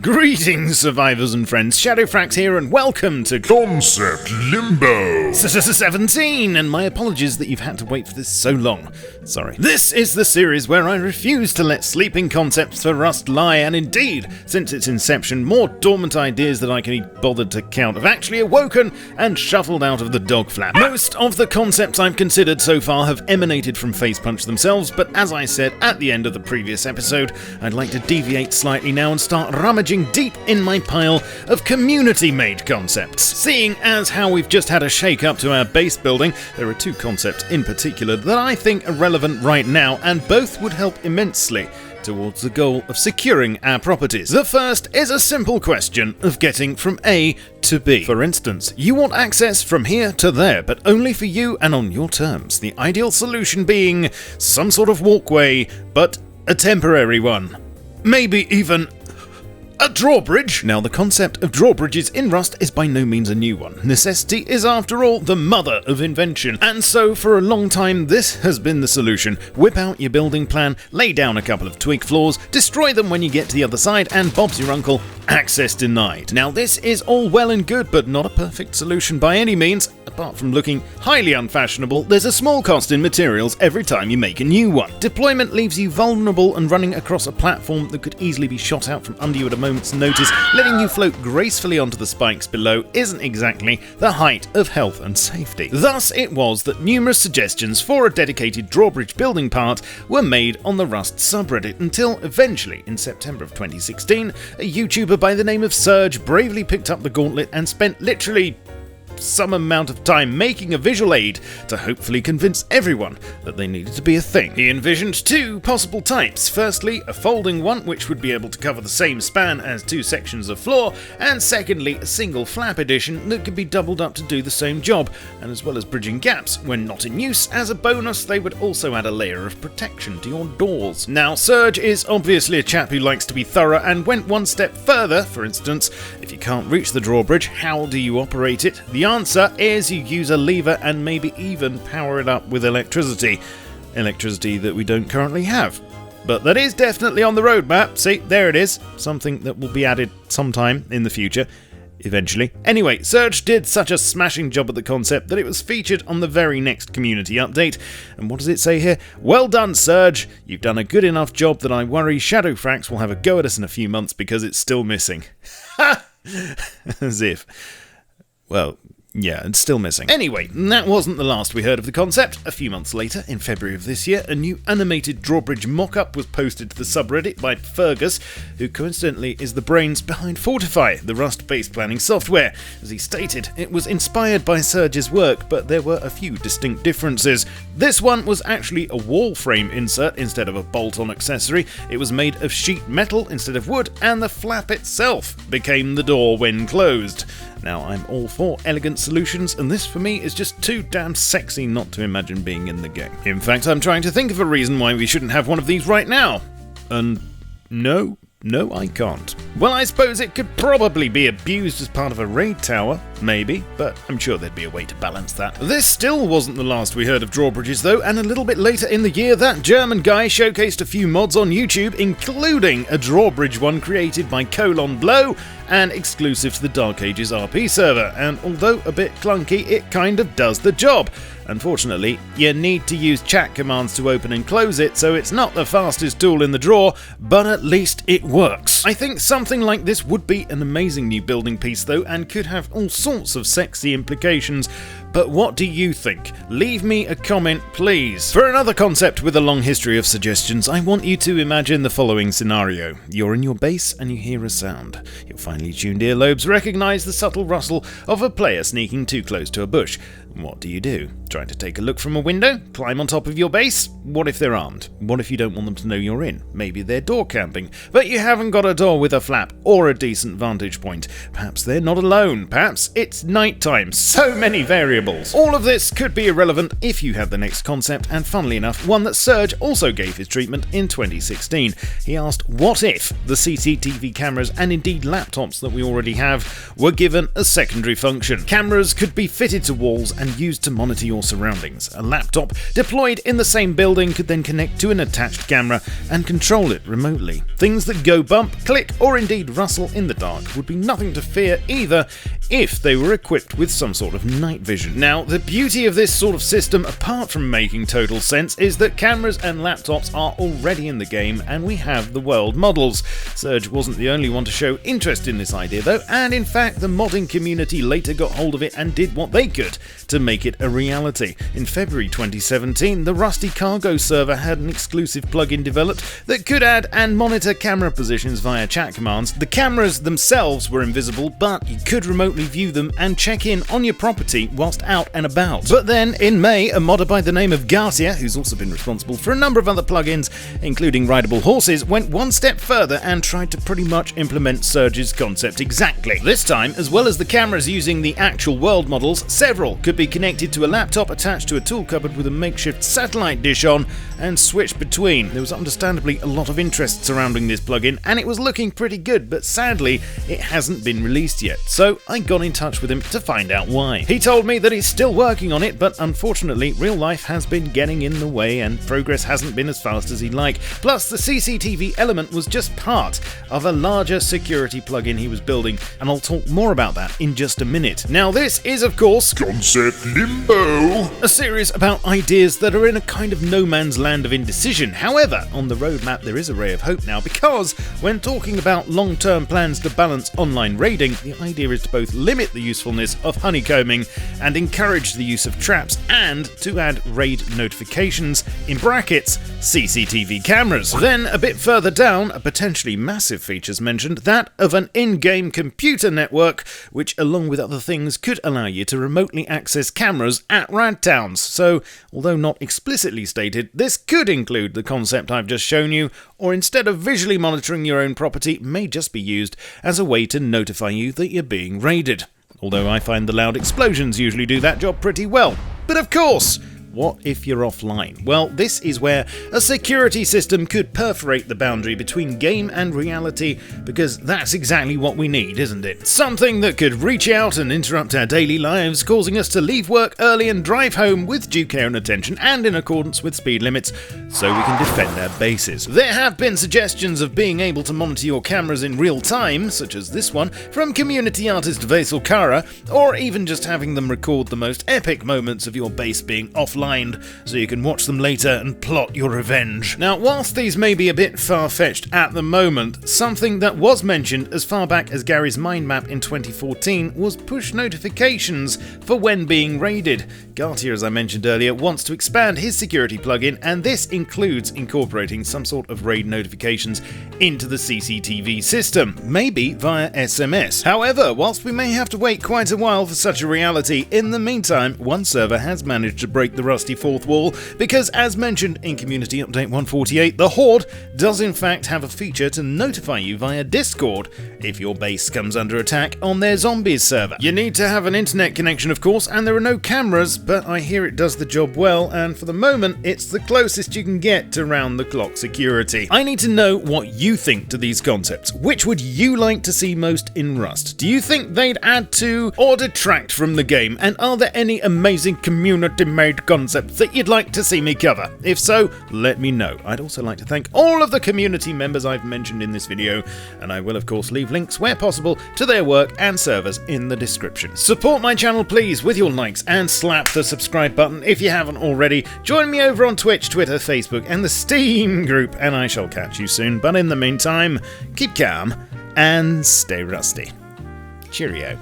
Greetings, survivors and friends. SHADOWFRAX here, and welcome to Concept Limbo 17, and my apologies that you've had to wait for this so long. Sorry. This is the series where I refuse to let sleeping concepts for rust lie, and indeed, since its inception, more dormant ideas than I can be bothered to count have actually awoken and shuffled out of the dog flap. Most of the concepts I've considered so far have emanated from Facepunch themselves, but as I said at the end of the previous episode, I'd like to deviate slightly now and start rummaging deep in my pile of community-made concepts. Seeing as how we've just had a shake-up to our base building, there are two concepts in particular that I think are relevant right now, and both would help immensely towards the goal of securing our properties. The first is a simple question of getting from A to B. For instance, you want access from here to there, but only for you and on your terms. The ideal solution being some sort of walkway, but a temporary one. Maybe even a drawbridge. Now, the concept of drawbridges in Rust is by no means a new one. Necessity is, after all, the mother of invention, and so for a long time this has been the solution. Whip out your building plan, lay down a couple of twig floors, destroy them when you get to the other side, and Bob's your uncle, access denied. Now, this is all well and good, but not a perfect solution by any means. Apart from looking highly unfashionable, there's a small cost in materials every time you make a new one. Deployment leaves you vulnerable, and running across a platform that could easily be shot out from under you at a moment's notice, letting you float gracefully onto the spikes below, isn't exactly the height of health and safety. Thus, it was that numerous suggestions for a dedicated drawbridge building part were made on the Rust subreddit, until eventually, in September of 2016, a YouTuber by the name of Surge bravely picked up the gauntlet and spent literally some amount of time making a visual aid to hopefully convince everyone that they needed to be a thing. He envisioned two possible types. Firstly, a folding one, which would be able to cover the same span as two sections of floor, and secondly, a single flap edition that could be doubled up to do the same job, and as well as bridging gaps when not in use, as a bonus they would also add a layer of protection to your doors. Now, Surge is obviously a chap who likes to be thorough and went one step further. For instance, if you can't reach the drawbridge, how do you operate it? The answer is you use a lever and maybe even power it up with electricity. Electricity that we don't currently have. But that is definitely on the roadmap. See, there it is. Something that will be added sometime in the future. Eventually. Anyway, Surge did such a smashing job at the concept that it was featured on the very next community update. And what does it say here? Well done, Surge. You've done a good enough job that I worry SHADOWFRAX will have a go at us in a few months because it's still missing. Ha! As if. Well, yeah, it's still missing. Anyway, that wasn't the last we heard of the concept. A few months later, in February of this year, a new animated drawbridge mock-up was posted to the subreddit by Fergus, who coincidentally is the brains behind Fortify, the Rust base planning software. As he stated, it was inspired by Surge's work, but there were a few distinct differences. This one was actually a wall frame insert instead of a bolt-on accessory. It was made of sheet metal instead of wood, and the flap itself became the door when closed. Now, I'm all for elegant solutions, and this for me is just too damn sexy not to imagine being in the game. In fact, I'm trying to think of a reason why we shouldn't have one of these right now. And no, I can't. Well, I suppose it could probably be abused as part of a raid tower, maybe, but I'm sure there'd be a way to balance that. This still wasn't the last we heard of drawbridges though, and a little bit later in the year, that German guy showcased a few mods on YouTube, including a drawbridge one created by Blow and exclusive to the Dark Ages RP server, and although a bit clunky, it kind of does the job. Unfortunately, you need to use chat commands to open and close it, so it's not the fastest tool in the drawer, but at least it works. I think something like this would be an amazing new building piece though, and could have all sorts of sexy implications. But what do you think? Leave me a comment, please. For another concept with a long history of suggestions, I want you to imagine the following scenario. You're in your base and you hear a sound. Your finely tuned earlobes recognise the subtle rustle of a player sneaking too close to a bush. What do? Try to take a look from a window? Climb on top of your base? What if they're armed? What if you don't want them to know you're in? Maybe they're door camping, but you haven't got a door with a flap or a decent vantage point. Perhaps they're not alone. Perhaps it's nighttime. So many variables. All of this could be irrelevant if you had the next concept, and funnily enough, one that Surge also gave his treatment in 2016. He asked, what if the CCTV cameras and indeed laptops that we already have were given a secondary function? Cameras could be fitted to walls and used to monitor your surroundings. A laptop deployed in the same building could then connect to an attached camera and control it remotely. Things that go bump, click, or indeed rustle in the dark would be nothing to fear either if they were equipped with some sort of night vision. Now, the beauty of this sort of system, apart from making total sense, is that cameras and laptops are already in the game and we have the world models. Surge wasn't the only one to show interest in this idea though, and in fact the modding community later got hold of it and did what they could to make it a reality. In February 2017, the Rusty Cargo server had an exclusive plugin developed that could add and monitor camera positions via chat commands. The cameras themselves were invisible, but you could remotely view them and check in on your property whilst out and about. But then, in May, a modder by the name of Garcia, who's also been responsible for a number of other plugins, including rideable horses, went one step further and tried to pretty much implement Surge's concept exactly. This time, as well as the cameras using the actual world models, several could be connected to a laptop attached to a tool cupboard with a makeshift satellite dish on and switched between. There was understandably a lot of interest surrounding this plugin and it was looking pretty good, but sadly it hasn't been released yet, so I got in touch with him to find out why. He told me that he's still working on it, but unfortunately real life has been getting in the way and progress hasn't been as fast as he'd like. Plus the CCTV element was just part of a larger security plugin he was building, and I'll talk more about that in just a minute. Now this is of course Concept Limbo, a series about ideas that are in a kind of no man's land of indecision. However, on the roadmap there is a ray of hope now, because when talking about long-term plans to balance online raiding, the idea is to both limit the usefulness of honeycombing and encourage the use of traps, and to add raid notifications, in brackets, CCTV cameras. Then a bit further down, a potentially massive feature's mentioned, that of an in-game computer network, which along with other things could allow you to remotely access cameras at rad towns. So, although not explicitly stated, this could include the concept I've just shown you, or instead of visually monitoring your own property, may just be used as a way to notify you that you're being raided. Although I find the loud explosions usually do that job pretty well. But of course, what if you're offline? Well, this is where a security system could perforate the boundary between game and reality, because that's exactly what we need, isn't it? Something that could reach out and interrupt our daily lives, causing us to leave work early and drive home with due care and attention and in accordance with speed limits, so we can defend our bases. There have been suggestions of being able to monitor your cameras in real time, such as this one, from community artist Vaisal Kara, or even just having them record the most epic moments of your base being offline, so you can watch them later and plot your revenge. Now, whilst these may be a bit far-fetched at the moment, something that was mentioned as far back as Gary's mind map in 2014 was push notifications for when being raided. Gartia, as I mentioned earlier, wants to expand his security plugin, and this includes incorporating some sort of raid notifications into the CCTV system, maybe via SMS. However, whilst we may have to wait quite a while for such a reality, in the meantime, one server has managed to break the rusty fourth wall, because as mentioned in Community Update 148, the Horde does in fact have a feature to notify you via Discord if your base comes under attack on their zombies server. You need to have an internet connection of course, and there are no cameras, but I hear it does the job well, and for the moment it's the closest you can get to round-the-clock security. I need to know what you think to these concepts. Which would you like to see most in Rust? Do you think they'd add to or detract from the game, and are there any amazing community-made concepts that you'd like to see me cover? If so, let me know. I'd also like to thank all of the community members I've mentioned in this video, and I will of course leave links where possible to their work and servers in the description. Support my channel please with your likes, and slap the subscribe button if you haven't already. Join me over on Twitch, Twitter, Facebook and the Steam group, and I shall catch you soon. But in the meantime, keep calm and stay rusty. Cheerio.